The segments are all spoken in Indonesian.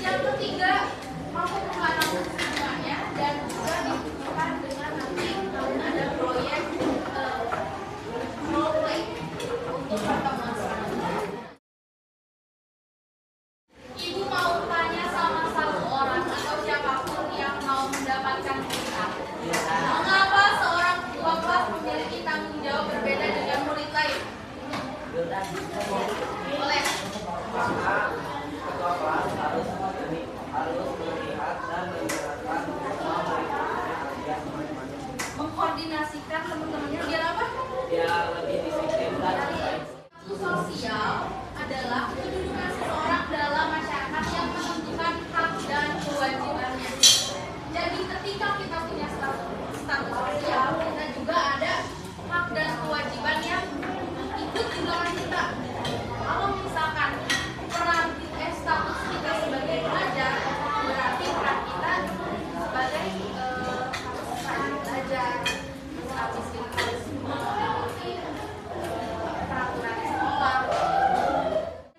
Yang ketiga, mampu mengatur semuanya dan juga dibutuhkan dengan nanti ada proyek role play untuk pertemuan selanjutnya. Ibu mau tanya sama satu orang atau siapapun yang mau mendapatkan cerita. Mengapa seorang ketua kelas memiliki tanggung jawab berbeda dengan murid lain? Boleh. Maka ketua kelas harus melihat dan menjelaskan semua murid-muridnya Mengkoordinasikan teman-temannya biar apa? biar lebih disiplin dan baik. Sosial adalah kedudukan seseorang dalam masyarakat yang menentukan hak dan kewajibannya. Jadi ketika kita punya status sosial, kita juga ada hak dan kewajiban yang ikut di belakang kita. Kalau misalkan peran status kita sebagai pelajar, berarti peran kita sebagai harus belajar, habis kita harus mengikuti peraturan sekolah.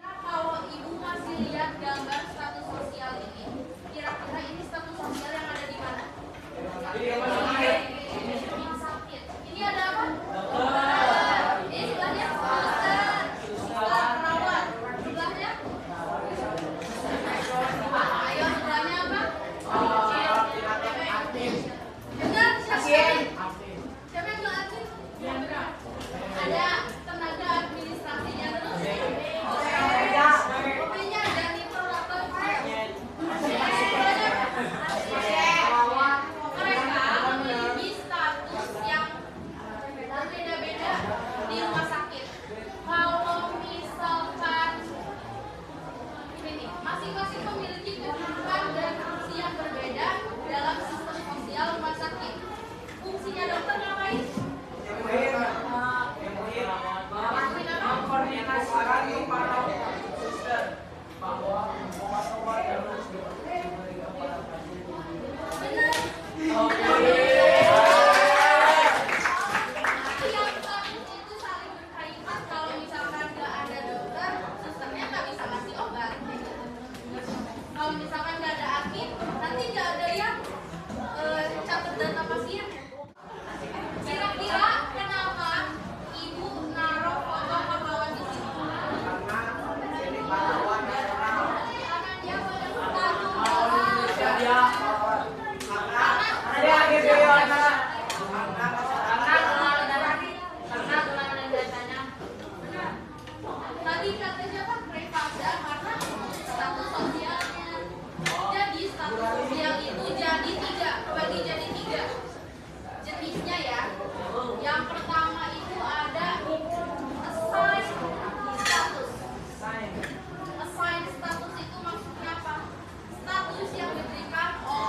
Nah, kalau ibu masih lihat gambar status sosial ini, kira-kira ini status sosial yang ada di mana? Rumah sakit. Ini ada apa? Ini sebelahnya dokter, perawat. Sebelahnya? Ayo, sebelahnya apa? Benar, siapa? Siapa yang bilang aktif? Ada tenaga administrasinya terus. Kopinya janitor atau mereka memiliki status yang berbeda-beda di rumah sakit. Kalau misalkan ini masing-masing memiliki kedudukan dan fungsi yang berbeda dalam sistem sosial rumah sakit. Fungsinya dokter ngapain? Mengkoordinasikan para suster bahwa obat-obat harus diberikan pada pasien. Benar. Yang status itu saling berkaitan. Kalau misalkan nggak ada dokter, susternya nggak bisa ngasih obat. Kalau misalkan nggak ada admin, nanti nggak ada yang catat data pasien. Kira-kira kenapa ibu naruh foto pahlawan di sini? Karena ini pahlawan nasional. Karena dia pada bertarung dalam Dia pahlawan. Karena dia Gedeona. Tadi kata siapa? Revanda karena status sosialnya. Jadi status sosial itu jadi tiga jenisnya ya. Yang pertama itu ada assigned status. Assigned status itu maksudnya apa? Status yang diberikan oleh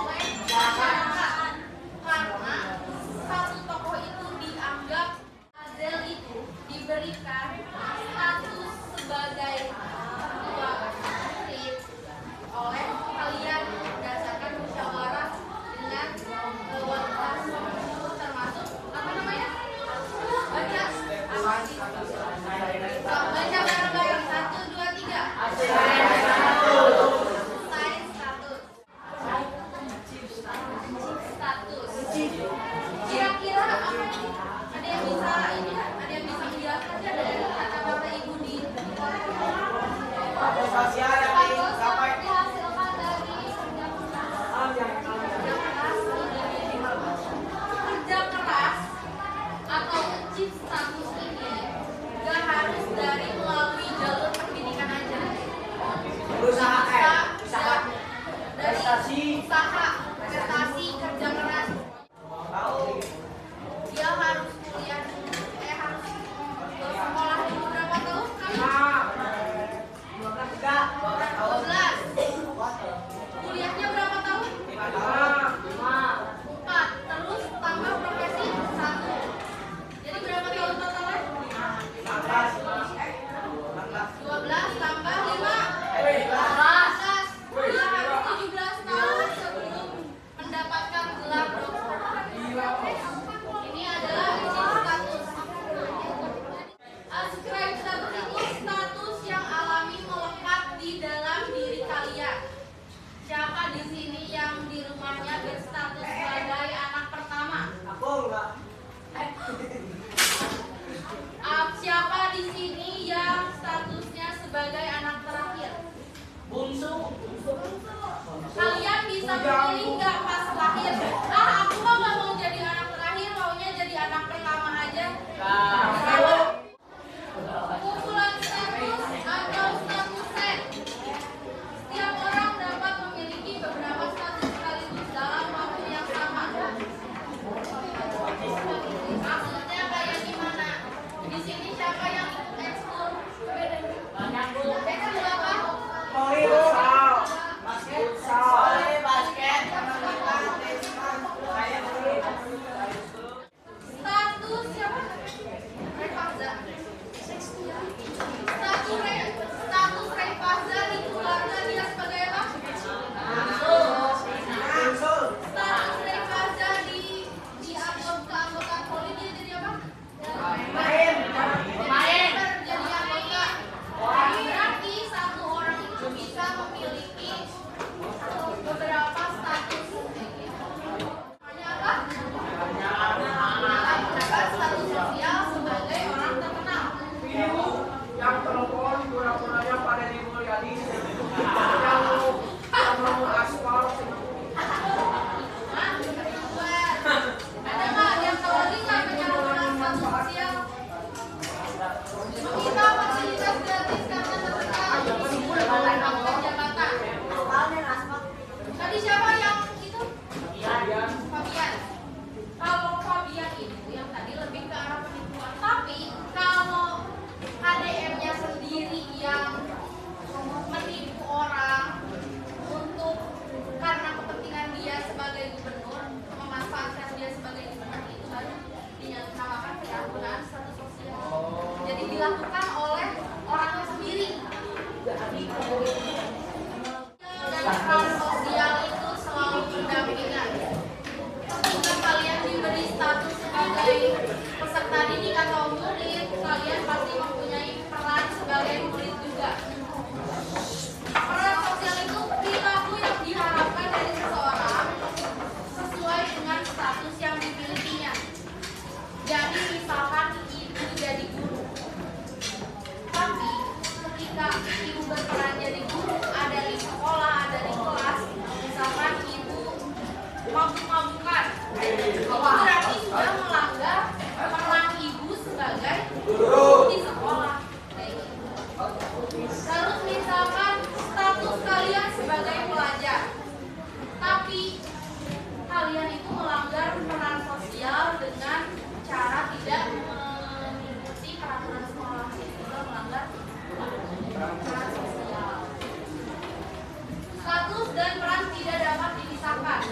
dan peran tidak dapat dipisahkan.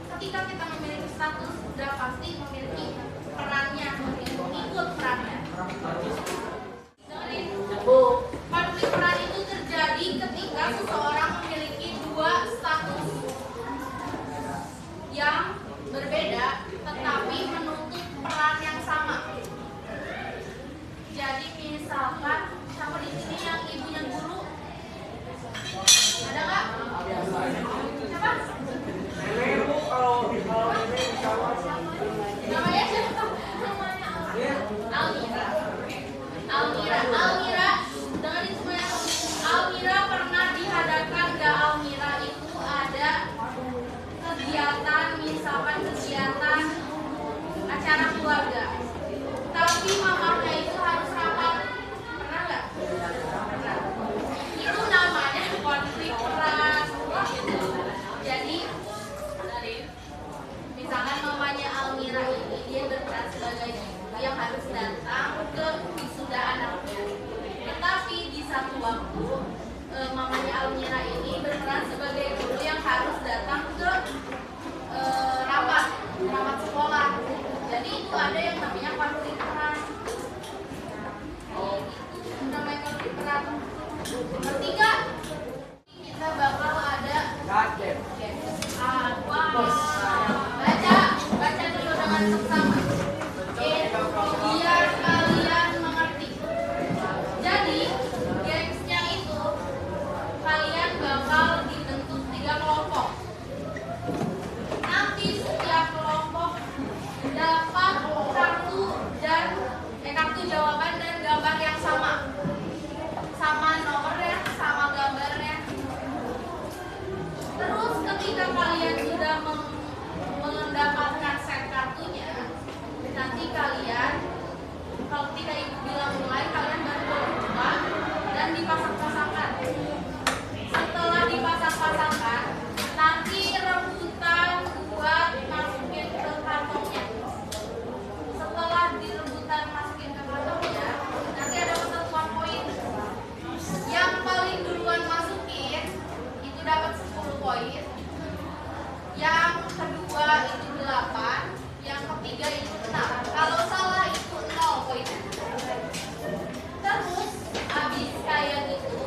Ketika kita memiliki status, sudah pasti memiliki perannya, ikut perannya. Dengerin, konflik peran itu terjadi ketika seseorang memiliki dua status yang berbeda, tetapi menuntut peran yang sama. Jadi misalkan siapa di sini yang ibunya guru? Ada nggak? Siapa? Nenek Bu, kalau ini insya Allah. Namanya siapa? Almira. Almira, dengerin semuanya. Almira pernah dihadapkan ke Almira itu ada kegiatan, misalkan kegiatan acara keluarga. Tapi mamanya itu harus rapat. Pernah nggak? Pernah. Itu namanya konflik peran. Jadi, misalkan mamanya Almira ini dia berperan sebagai ibu yang harus datang ke wisuda anaknya. Tetapi di satu waktu mamanya Almira ini berperan sebagai guru yang harus datang ke rapat sekolah. Jadi itu ada yang namanya konflik peran. Itu namanya konflik peran. Ketiga, kita bakal ada Gadget. baca dulu dengan seksama. Biar kalian mengerti. Jadi gamesnya itu kalian bakal dibentuk 3 kelompok. Nanti setiap kelompok dapat kartu jawaban dan gambar yang sama nomornya, sama gambarnya. Terus ketika kalian sudah mendapatkan set kartunya, nanti kalian kalau ketika ibu bilang mulai, kalian baru berubah dan dipasang-pasangkan. Setelah dipasang-pasangkan, nanti rebutan buat masukin ke kantongnya. Setelah direbutan masukin ke kantongnya, nanti ada ketentuan poin. Yang paling duluan masukin itu dapat 10 poin. Yang kedua itu 8, yang ketiga itu 6. Kalau salah itu 0 poinnya. Terus habis kayak gitu,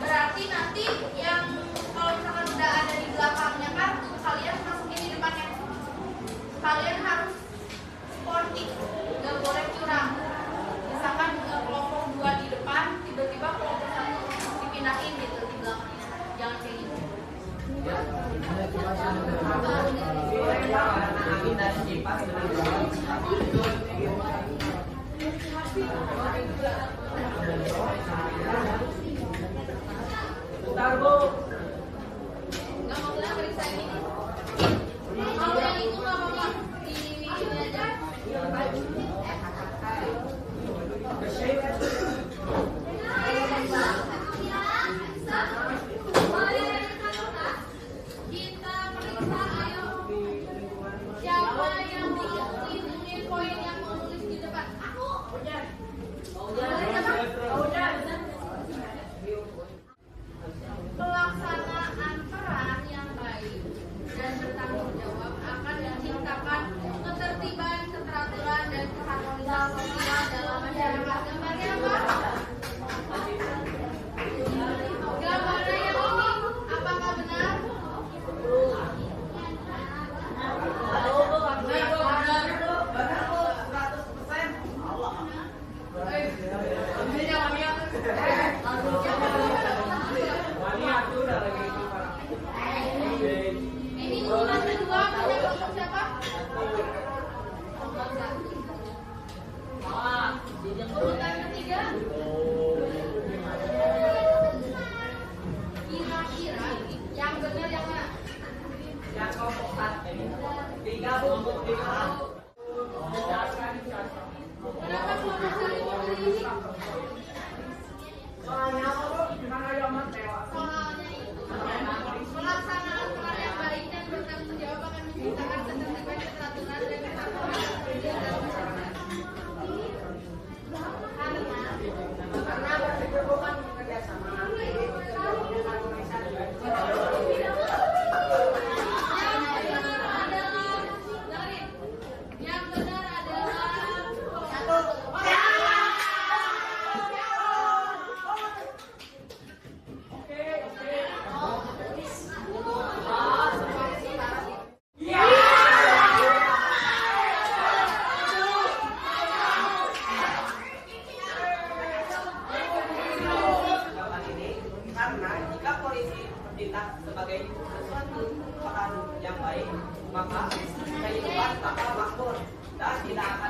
berarti nanti yang kalau misalkan udah ada di belakangnya kartu, kalian masukin di depannya. Kalian harus sportif, gak boleh curang. Misalkan kelompok 2 di depan, tiba-tiba kelompok 1 dipindahin gitu di belakangnya. Jangan kayak gitu. Bentar Bu. Nggak mau bilang periksa ini. Kalau yang itu nggak apa-apa di ini aja. Kita periksa, ayo. Siapa yang dihitungin poin yang mau nulis di depan? Aku. Pelaksanaan peran yang baik dan bertanggung jawab akan menciptakan ketertiban, keteraturan, dan keharmonisan sosial dalam masyarakat. Gambarnya apa? Gambarnya yang ini, apakah benar? Ini urutan kedua, punya kelompok siapa? Kelompok 1. Urutan ketiga. Kira-kira yang benar yang mana? Yang kelompok 1. 3 Bu. Kenapa kelompok 1 memilih ini? Soalnya apa Bu? Gimana ya Mas? Soalnya itu pelaksanaan peran yang baik dan bertanggung jawab akan menciptakan ketertiban, keteraturan, dan keharmonisan sosial dalam masyarakat. Karena Karena berbukan bekerja sama. kita sebagai sesuatu peran yang baik, maka kehidupan bakal makmur dan tidak akan